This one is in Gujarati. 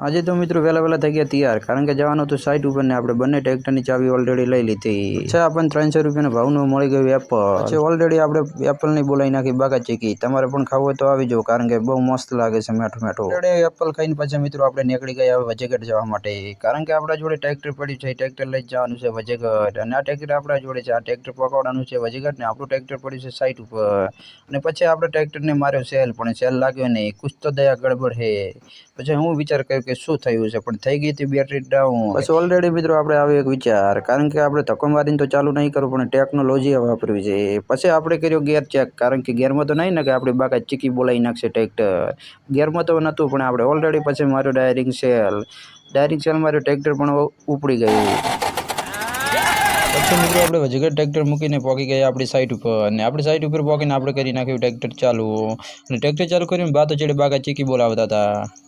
આજે તો મિત્રો વહેલા થઈ ગયા તૈયાર, કારણ કે જવાનું હતું સાઇટ ઉપર ને આપણે બંને ટ્રેક્ટરની ચાવી ઓલરેડી લઈ લીધી છે. આપણને 300 રૂપિયાના ભાવનું મળી ગયું એપલ. પછી ઓલરેડી આપણે એપલની બોલાવી નાખી બાગા ચીકી. તમારે પણ ખાવું હોય તો આવી જાઓ, કારણ કે બહુ મસ્ત લાગે છે, મેઠું મેઠું. ઓલરેડી એપલ ખાઈને પછી મિત્રો આપણે નીકળી ગયા વજેગઢ જવા માટે, કારણ કે આપણા જોડે ટ્રેક્ટર પડ્યું છે, ટ્રેક્ટર લઈ જવાનું છે વજેગઢ. અને આ ટ્રેક્ટર આપણા જોડે છે, આ ટ્રેક્ટર પકડવાનું છે વજેગઢ ને આપણું ટ્રેક્ટર પડ્યું છે સાઇટ ઉપર. અને પછી આપણે ટ્રેક્ટરને માર્યો સેલ, પણ સેલ લાગ્યો નહીં. કુછ તો દયા ગડબડ હે. પછી હું વિચાર કર્યો કે શું થયું છે, પણ થઈ ગઈ હતી બેટરી ડાઉન. પછી ઓલરેડી મિત્રો આપણે આવ્યો એક વિચાર, કારણ કે આપણે ધક્કો મારીને તો ચાલુ નહીં કરવું, પણ ટેકનોલોજી વાપરવી છે. પછી આપણે કર્યો ગેર ચેક, કારણ કે ગેરમાં તો નહીં ને કે આપણે બાકા ચીકી બોલાવી નાખશે ટ્રેક્ટર. ગેરમાં તો નહોતું, પણ આપણે ઓલરેડી પછી માર્યો ડાયરિંગ સેલ માર્યો, ટ્રેક્ટર પણ ઉપડી ગયું. પછી મિત્રો આપણે વજગઢ ટ્રેક્ટર મૂકીને પહોંચી ગયા આપણી સાઇટ ઉપર, અને આપણી સાઇટ ઉપર પહોંચીને આપણે કરી નાખ્યું ટ્રેક્ટર ચાલુ. અને ટ્રેક્ટર ચાલુ કરીને બાતો ચડે બાગા ચીકી બોલાવતા હતા.